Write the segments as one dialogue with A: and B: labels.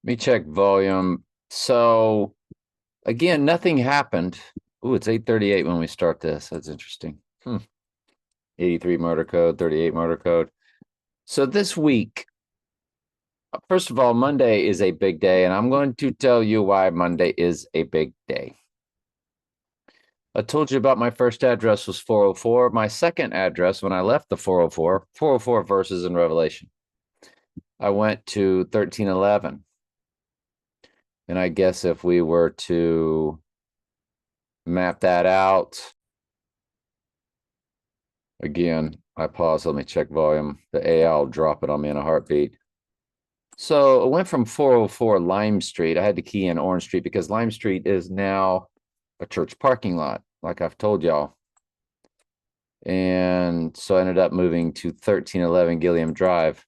A: me check volume. So again, nothing happened. Ooh, it's 8:38 when we start this. That's interesting. 83 murder code, 38 murder code. So this week, first of all, Monday is a big day, and I'm going to tell you why Monday is a big day. I told you about my first address was 404. My second address when I left the 404 verses in Revelation. I went to 1311. And I guess if we were to map that out, again, I pause, let me check volume. The AI will drop it on me in a heartbeat. So it went from 404 Lime Street. I had to key in Orange Street because Lime Street is now a church parking lot, like I've told y'all. And so I ended up moving to 1311 Gilliam Drive.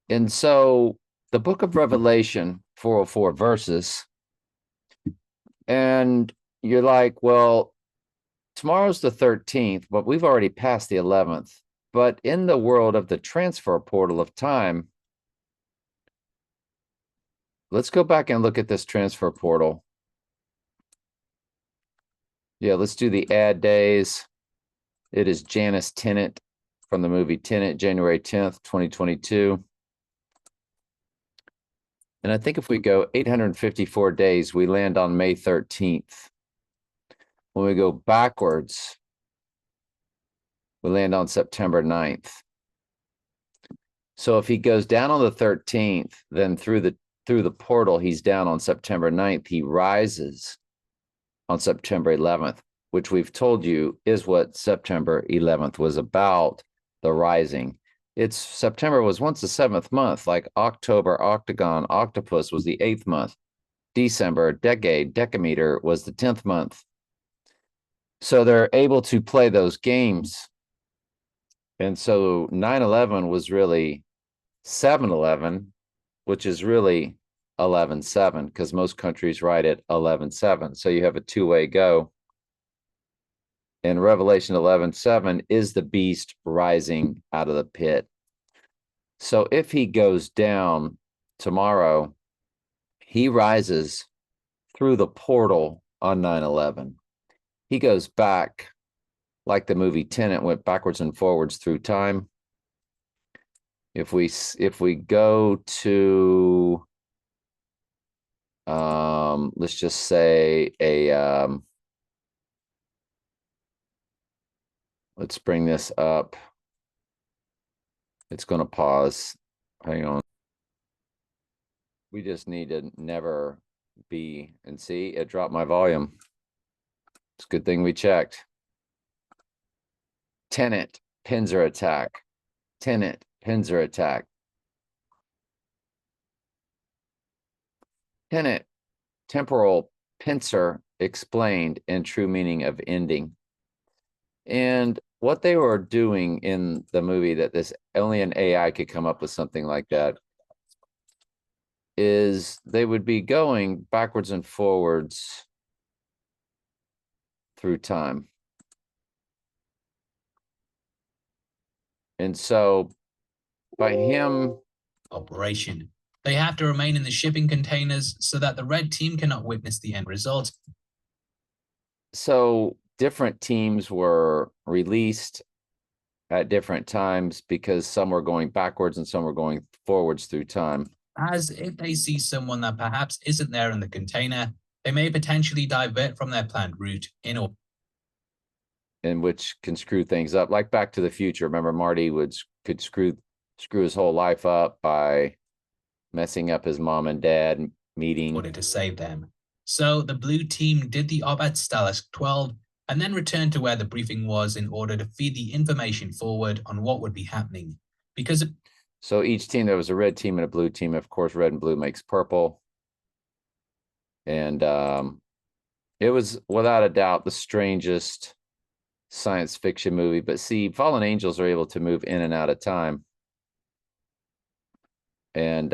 A: And so the book of Revelation, 404 verses, and you're like, well, tomorrow's the 13th, but we've already passed the 11th. But in the world of the transfer portal of time, let's go back and look at this transfer portal. Yeah, let's do the add days. It is Janice Tennant from the movie Tenet, January 10th, 2022. And I think if we go 854 days, we land on May 13th. When we go backwards, we land on September 9th. So if he goes down on the 13th, then through the portal, he's down on September 9th. He rises on September 11th, which we've told you is what September 11th was about, the rising. September was once the 7th month, like October, octagon, octopus was the 8th month. December, decade, decameter was the 10th month. So they're able to play those games. And so 9/11 was really 7/11, which is really 11/7, because most countries write it 11/7. So you have a two-way go. And Revelation 11:7 is the beast rising out of the pit. So if he goes down tomorrow, he rises through the portal on 9/11. He goes back like the movie Tenet went backwards and forwards through time. If we go to let's just say let's bring this up. It's going to pause. Hang on. We just need to never be, and see, it dropped my volume. It's a good thing we checked. Tenet, pincer attack. Tenet, pincer attack. Tenet, temporal pincer explained in true meaning of ending. And what they were doing in the movie, that this only an AI could come up with something like that, is they would be going backwards and forwards through time. And so by him
B: operation, they have to remain in the shipping containers so that the red team cannot witness the end result.
A: So different teams were released at different times because some were going backwards and some were going forwards through time.
B: As if they see someone that perhaps isn't there in the container, they may potentially divert from their planned route
A: in which can screw things up, like Back to the Future. Remember, Marty could screw his whole life up by messing up his mom and dad meeting.
B: In order to save them. So the blue team did the op at Stalag 12 and then returned to where the briefing was in order to feed the information forward on what would be happening.
A: So each team, there was a red team and a blue team. Of course, red and blue makes purple. And it was without a doubt the strangest science fiction movie. But see, fallen angels are able to move in and out of time. And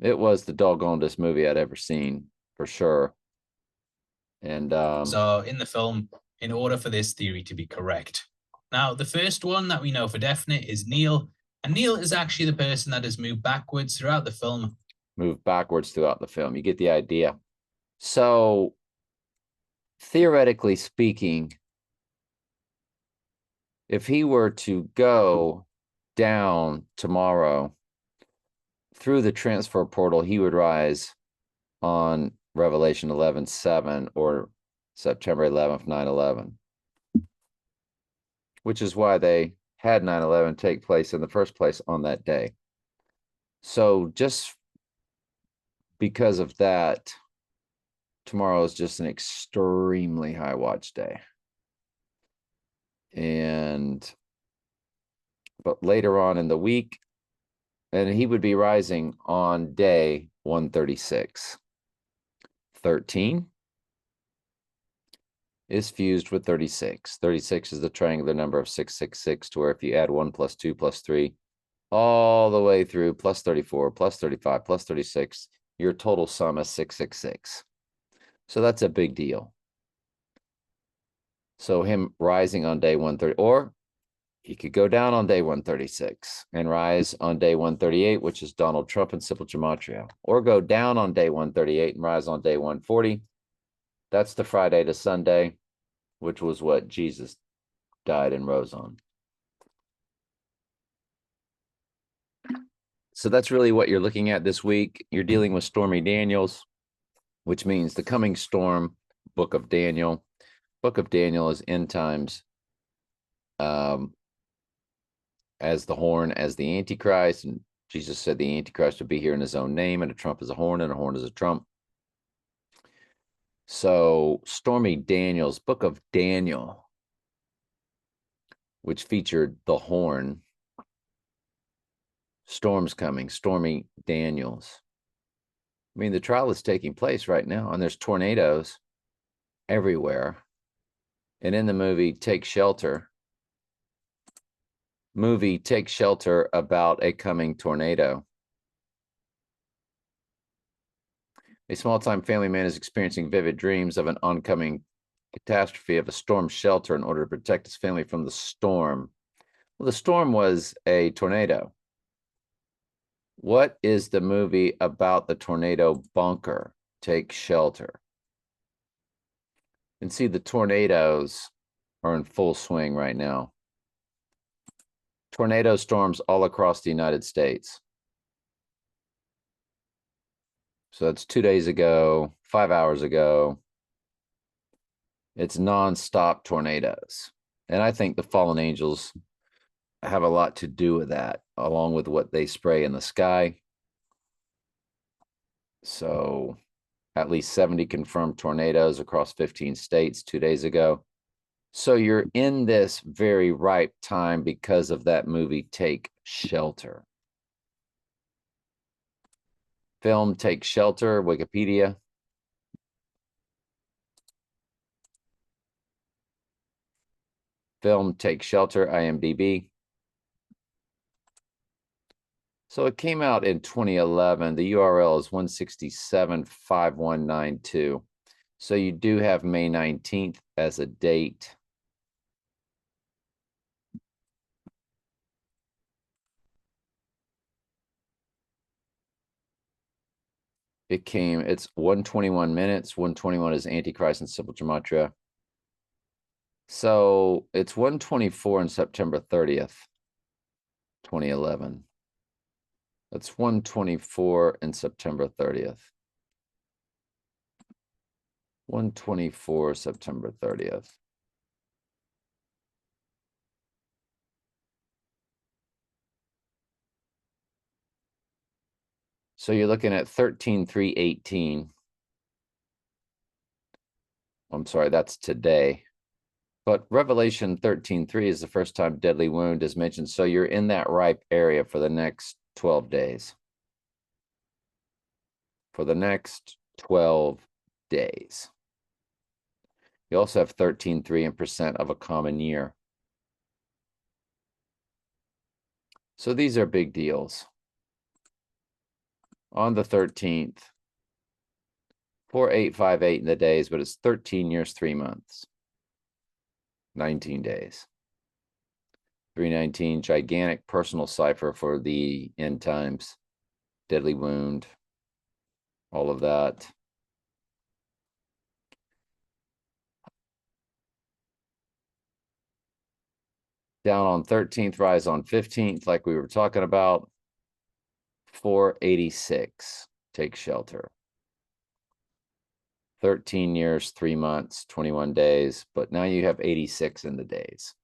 A: it was the doggonedest movie I'd ever seen, for sure. And
B: so in the film, in order for this theory to be correct. Now, the first one that we know for definite is Neil, And Neil is actually the person that has moved backwards throughout the film.
A: Move backwards throughout the film. You get the idea. So, theoretically speaking, if he were to go down tomorrow through the transfer portal, he would rise on Revelation 11:7 or September 11th, 9/11, which is why they had 9/11 take place in the first place on that day. So just because of that, tomorrow is just an extremely high watch day. But later on in the week, and he would be rising on day 136. 13 is fused with 36. 36 is the triangular number of 666, to where if you add 1 plus 2 plus 3, all the way through plus 34, plus 35, plus 36, your total sum is 666. So that's a big deal. So him rising on day 130, or he could go down on day 136 and rise on day 138, which is Donald Trump and simple gematria, or go down on day 138 and rise on day 140. That's the Friday to Sunday, which was what Jesus died and rose on. So that's really what you're looking at this week. You're dealing with Stormy Daniels, which means the coming storm, Book of Daniel. Book of Daniel is end times as the horn, as the Antichrist. And Jesus said the Antichrist would be here in his own name, and a trump is a horn, and a horn is a trump. So Stormy Daniels, Book of Daniel, which featured the horn, storms coming, Stormy Daniels. I mean, the trial is taking place right now, and there's tornadoes everywhere. And in the movie Take Shelter, about a coming tornado. A small-time family man is experiencing vivid dreams of an oncoming catastrophe of a storm shelter in order to protect his family from the storm. Well, the storm was a tornado. What is the movie about the tornado bunker? Take Shelter. And see, the tornadoes are in full swing right now. Tornado storms all across the United States. So that's 2 days ago, 5 hours ago. It's nonstop tornadoes. And I think the fallen angels have a lot to do with that, along with what they spray in the sky. So at least 70 confirmed tornadoes across 15 states 2 days ago. So you're in this very ripe time because of that movie, Take Shelter. Film Take Shelter, Wikipedia. Film Take Shelter, IMDb. So it came out in 2011. The URL is 1675192. So you do have May 19th as a date. It's 121 minutes. 121 is Antichrist and simple gematria. So it's 124 on September 30th, 2011. That's 124 and September 30th. 124 September 30th. So you're looking at 13/3/18. I'm sorry, that's today. But Revelation 13:3 is the first time deadly wound is mentioned. So you're in that ripe area for the next 12 days. For the next 12 days. You also have 13/3 and percent of a common year. So these are big deals. On the 13th, 4858 in the days, but it's 13 years, 3 months, 19 days. 319, gigantic personal cipher for the end times, deadly wound, all of that. Down on 13th, rise on 15th, like we were talking about. 486, take shelter. 13 years, 3 months, 21 days, but now you have 86 in the days.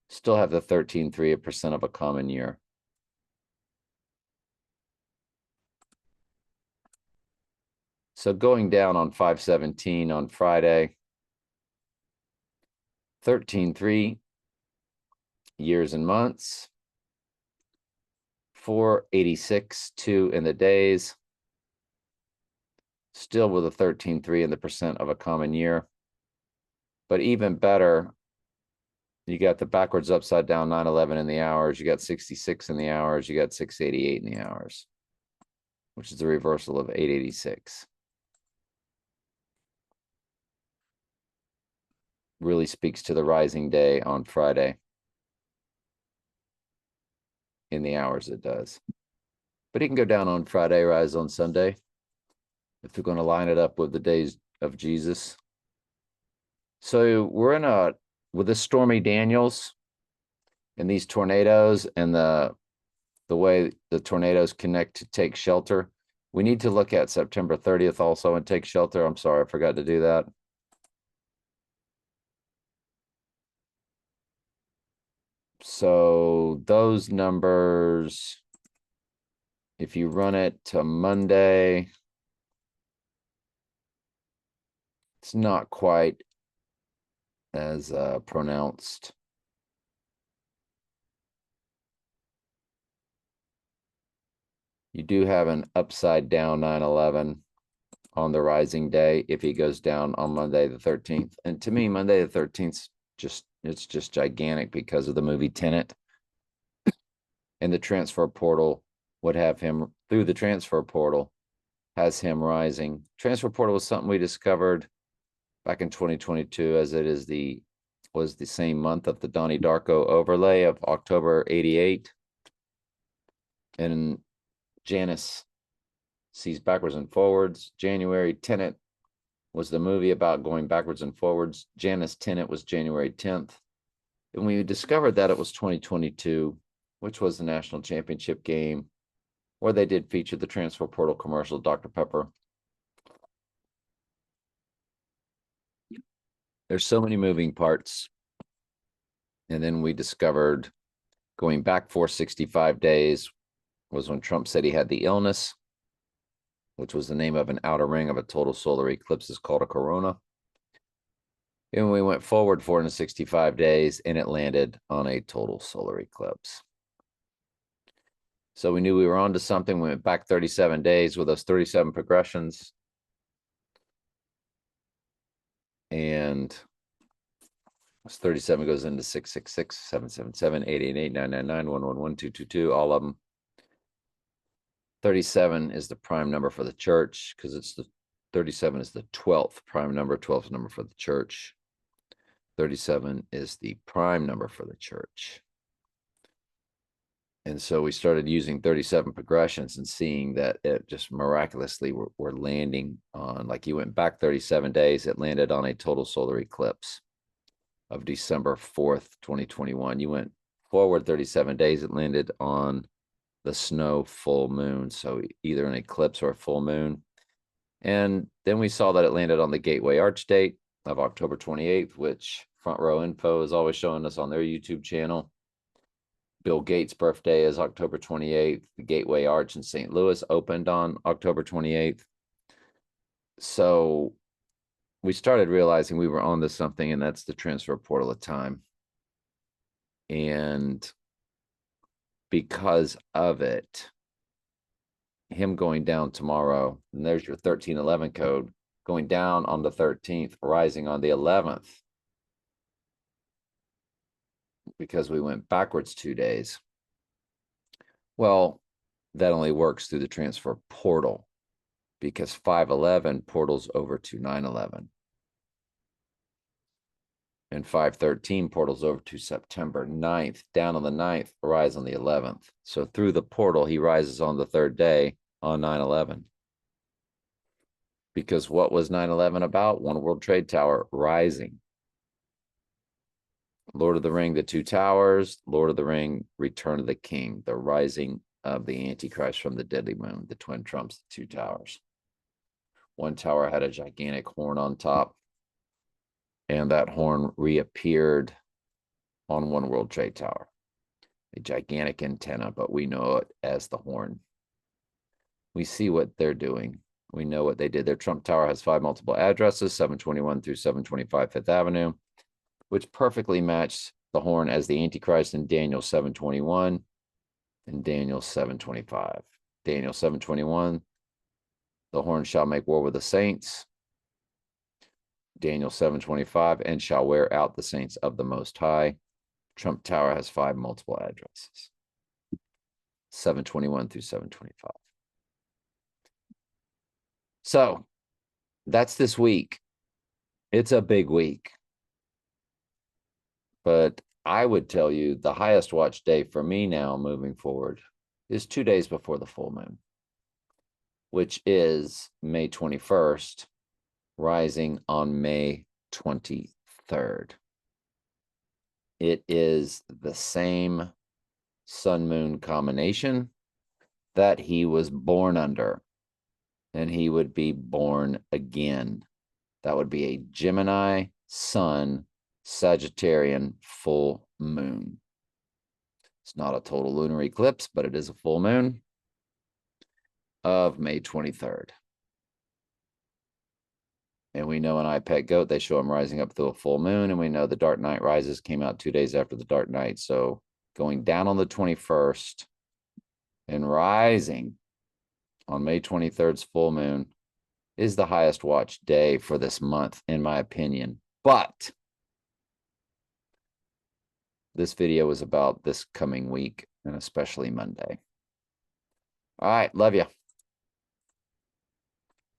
A: Still have the 13.3, a percent of a common year. So going down on 517 on Friday, 13.3 years and months, 486, 2 in the days, still with a 13.3 in the percent of a common year. But even better, you got the backwards upside down 911 in the hours, you got 66 in the hours, you got 688 in the hours, which is a reversal of 886. Really speaks to the rising day on Friday. In the hours it does. But he can go down on Friday, rise on Sunday, if you're going to line it up with the days of Jesus. So we're in with the Stormy Daniels and these tornadoes and the way the tornadoes connect to take shelter. We need to look at September 30th also and take shelter. I'm sorry, I forgot to do that. So those numbers, if you run it to Monday, it's not quite as pronounced. You do have an upside down 911 on the rising day if he goes down on Monday the 13th. And to me, Monday the 13th it's just gigantic because of the movie Tenet. And the transfer portal would have him through the transfer portal, has him rising. Transfer portal was something we discovered back in 2022, as it is was the same month of the Donnie Darko overlay of October 88. And Janus sees backwards and forwards. January. Tenet was the movie about going backwards and forwards. Janus Tenet was January 10th. And we discovered that it was 2022, which was the national championship game, where they did feature the transfer portal commercial, Dr. Pepper. There's so many moving parts. And then we discovered going back 465 days was when Trump said he had the illness, which was the name of an outer ring of a total solar eclipse, is called a corona. And we went forward 465 days and it landed on a total solar eclipse. So we knew we were onto something. We went back 37 days with those 37 progressions. And 37 goes into 666, 777, 888, 999, 111, 222, all of them. 37 is the prime number for the church because it's the 37 is the 12th prime number, 12th number for the church. 37 is the prime number for the church. And so we started using 37 progressions and seeing that it just miraculously we're landing on, like you went back 37 days, it landed on a total solar eclipse of December 4th, 2021. You went forward 37 days, it landed on the snow full moon. So either an eclipse or a full moon. And then we saw that it landed on the Gateway Arch date of October 28th, which Front Row Info is always showing us on their YouTube channel. Bill Gates' birthday is October 28th. The Gateway Arch in St. Louis opened on October 28th. So we started realizing we were on to something, and that's the transfer portal of time. And because of it, him going down tomorrow, and there's your 1311 code, going down on the 13th, rising on the 11th, because we went backwards 2 days. Well, that only works through the transfer portal because 511 portals over to 911. And 513 portals over to September 9th, down on the 9th, rise on the 11th. So through the portal, he rises on the third day on 9/11. Because what was 9/11 about? One World Trade Tower rising. Lord of the Ring, the Two Towers, Lord of the Ring, Return of the King, the rising of the Antichrist from the deadly moon, the twin trumps, the two towers. One tower had a gigantic horn on top, and that horn reappeared on One World Trade Tower. A gigantic antenna, but we know it as the horn. We see what they're doing. We know what they did. Their Trump Tower has 5 multiple addresses, 721 through 725 Fifth Avenue, which perfectly matched the horn as the Antichrist in Daniel 7:21 and Daniel 7:25. Daniel 7:21, the horn shall make war with the saints. Daniel 7:25, and shall wear out the saints of the Most High. Trump Tower has 5 multiple addresses, 721 through 725. So that's this week. It's a big week. But I would tell you the highest watch day for me now moving forward is 2 days before the full moon, which is May 21st, rising on May 23rd. It is the same sun-moon combination that he was born under, and he would be born again. That would be a Gemini sun Sagittarian full moon. It's not a total lunar eclipse, but it is a full moon of May 23rd. And we know in iPet Goat, they show him rising up through a full moon. And we know the Dark Knight Rises came out 2 days after the Dark Knight. So going down on the 21st and rising on May 23rd's full moon is the highest watch day for this month, in my opinion. But this video is about this coming week and especially Monday. All right. Love you.